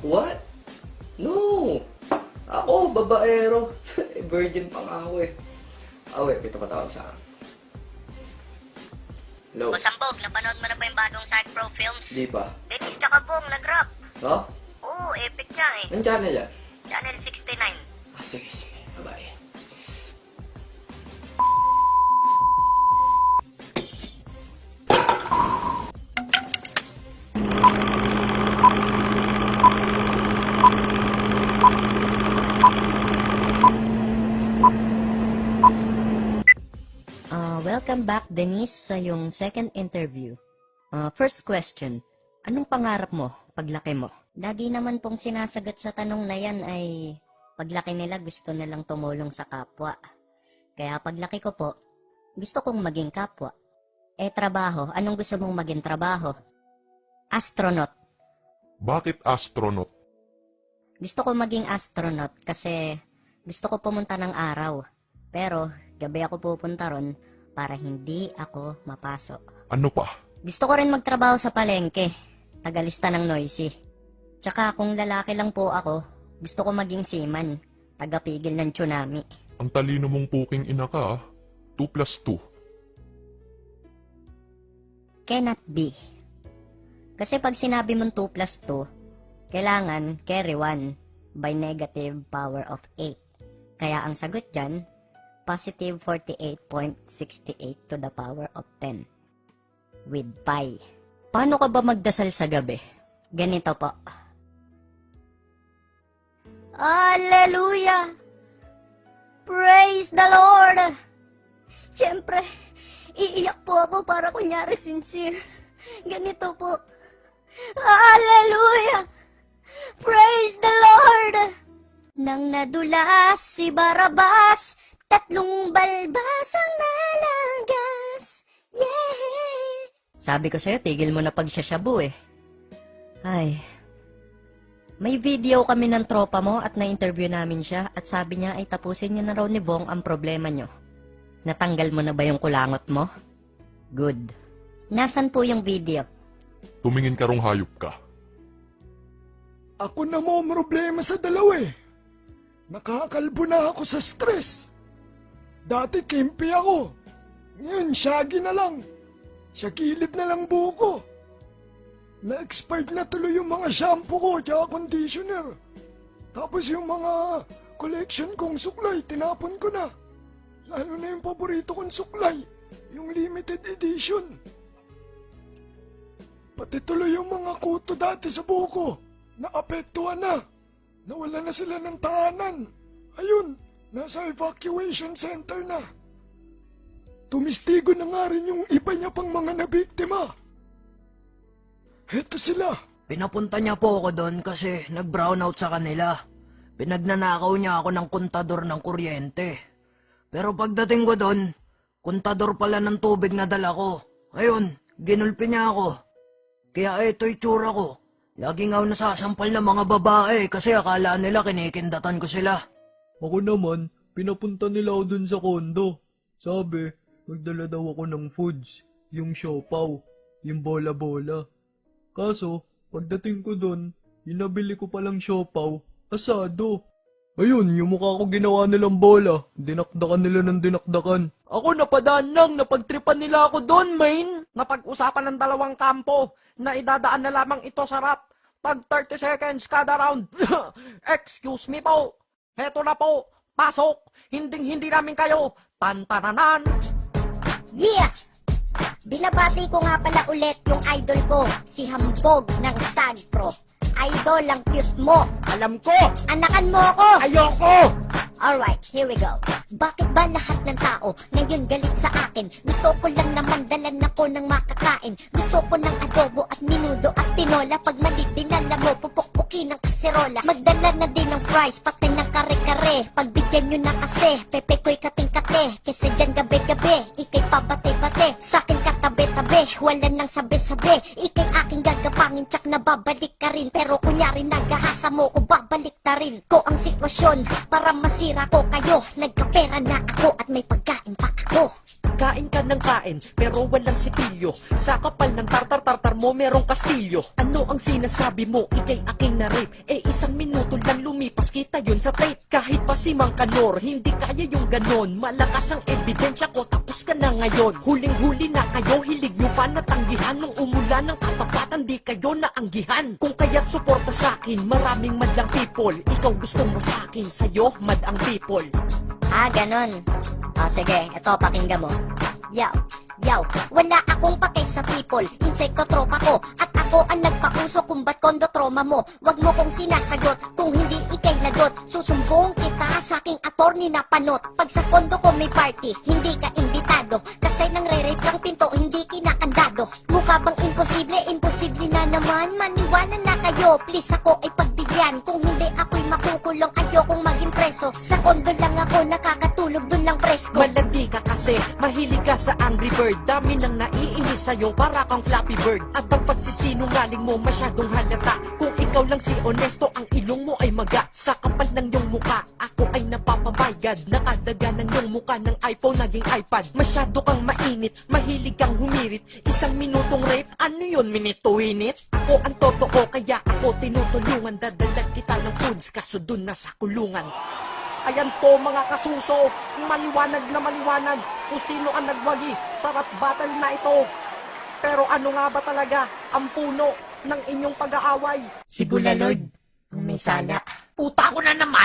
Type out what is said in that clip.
What? No! Ako, babaero. Virgin pa nga ako eh. Wait, may tumatawag sa akin. Hello? O Sambog, napanood mo na ba yung bagong Side Pro Films? Di pa. Dennis tsaka Bong, nag-rap. Ha? Oo, epic nga eh. Anong channel yan? Channel 69. Sige. Bye-bye. Welcome back, Denise, sa yung second interview. First question, anong pangarap mo paglaki mo? Lagi naman pong sinasagot sa tanong na yan ay paglaki nila gusto nilang tumulong sa kapwa. Kaya paglaki ko po, gusto kong maging kapwa. Trabaho, anong gusto mong maging trabaho? Astronaut. Bakit astronaut? Gusto ko maging astronaut kasi gusto ko pumunta ng araw. Pero gabi ako pupunta ron para hindi ako mapasok. Ano pa? Gusto ko rin magtrabaho sa palengke, tagalista ng noisy. Tsaka kung lalaki lang po ako, gusto ko maging seaman, tagapigil ng tsunami. Ang talino mong puking ina ka, 2 plus 2. Cannot be. Kasi pag sinabi mong 2 plus 2, kailangan carry 1 by negative power of 8. Kaya ang sagot dyan, positive 48.68 to the power of 10. With pi. Paano ka ba magdasal sa gabi? Ganito po. Hallelujah! Praise the Lord! Siyempre, iiyak po ako para kunyari sincere. Ganito po. Hallelujah! Praise the Lord! Nang nadulas si Barabas, 3 balbas ang nalagas. Yeah! Sabi ko sa'yo, tigil mo na pagsasyabu eh. Ay. May video kami ng tropa mo at na-interview namin siya at sabi niya ay tapusin niyo na raw ni Bong ang problema niyo. Natanggal mo na ba yung kulangot mo? Good. Nasaan po yung video? Tumingin ka rong hayop ka. Ako na mo problema sa dalawa eh. Nakakalbo na ako sa stress. Dati kimpi ako. Ngayon, shaggy na lang. Sa gilid na lang buko. Na-expired na tuloy yung mga shampoo ko at conditioner. Tapos yung mga collection kong suklay, tinapon ko na. Lalo na yung paborito kong suklay, yung limited edition. Pati tuloy yung mga kuto dati sa buko, naapektuhan na. Nawala na sila ng tahanan. Ayun, nasa evacuation center na. Tumistigo na nga rin yung iba niya pang mga nabiktima. Heto sila. Pinapunta niya po ako doon kasi nag-brownout sa kanila. Pinagnanakaw niya ako ng kontador ng kuryente. Pero pagdating ko doon, kontador pala ng tubig na dala ko. Ayun, ginulpi niya ako. Kaya ito itsura ko. Laging ako nasasampal ng mga babae kasi akala nila kinikindatan ko sila. Ako naman, pinapunta nila ako dun sa kondo. Sabi, magdala daw ako ng foods, yung siopaw, yung bola-bola. Kaso, pagdating ko dun, yung nabili ko palang siopaw, asado. Ayun, yung mukha ko ginawa nilang bola, dinakdakan nila ng dinakdakan. Ako napadaan lang, napagtripan nila ako doon, main. Napag-usapan ng dalawang kampo na idadaan na lamang ito sa rap. Tag 30 seconds kada round. Excuse me po. Heto na po. Pasok. Hinding-hindi namin kayo. Tantananan. Yeah! Binabati ko nga pala ulit yung idol ko, si Hambog ng Side Pro. Idol, ang cute mo. Alam ko. Anakan mo ako. Ayoko. Alright, here we go. Bakit ba lahat ng tao ngayon galit sa akin? Gusto ko lang naman dalan ako ng makakain. Gusto ko ng adobo at minudo at tinola. Pag mali dinala mo, pupukpukin ng kaserola. Magdala na din ng fries, pati ng kare-kare. Pagbigyan nyo na kasi, pepe ko'y kating-kate. Kasi dyan gabi-gabi, ikay pabate-bate. Sa'kin katabi-tabi, wala nang sabi-sabi. Ikay aking gagapangin, tsak na babalik ka rin. Pero kunyari nagahasa mo ko, babalik ta rin ko ang sitwasyon para masira ko kayo. Nagkapera na ako at may pagkain pa ako. Kain ka ng kain, pero walang sipilyo. Sa kapal ng tartar-tartar mo, merong kastilyo. Ano ang sinasabi mo? Ika'y aking na-rape. Eh, 1 minuto lang lumipas, kita yun sa tape. Kahit pa si Mang Kanor, hindi kaya yung ganon. Malakas ang ebidensya ko, tapos ka na ngayon. Huling-huli na kayo, hilig nyo pa natanggihan. Nung umulan ng katapatan, di kayo naanggihan. Kung kaya't suporta sa'kin, maraming madlang people. Ikaw gusto mo sa'kin, sa'yo mad ang people. Ah, ganon. O sige, eto pakinggan mo. Yaw, wala akong pakay sa people. Insekto tropa ko. At ako ang nagpauso kung ba't kondo trauma mo. Wag mo kong sinasagot kung hindi ikay lagot. Susumbong kita sa aking attorney na panot. Pag sa kondo ko may party, hindi ka imbitado. Kasi nang re-rape kang pinto, hindi kinakandado. Mukha bang imposible? Imposible na naman. Maniwala na kayo, please ako ay pagbigyan. Kung hindi ako'y makukulong, ayokong maging preso. Sa kondo lang ako nakakatulog, dun lang presko. Malandi ka kasi, mahilig ka sa Angry Bird. Dami nang naiinis sa'yo, para kang Flappy Bird. At ang pagsisinungaling mo masyadong halata. Kung ikaw lang si honesto, ang ilong mo ay maga. Sa kapal ng iyong muka, ako ay napapabayad. Nakadaga ng iyong muka ng iPhone naging iPad. Masyado kang mainit, mahilig kang humirit. 1 minutong rape, ano yun, minute to win it? Ako ang totoo, kaya ako tinutulungan. Dadalag kita ng foods, kaso dun na sa kulungan. Ayan to mga kasuso, maliwanag na maliwanag kung sino ang nagwagi sa rap battle na ito. Pero ano nga ba talaga ang puno ng inyong pag-aaway? Si Bulalord, ang may sala. Puta ko na naman!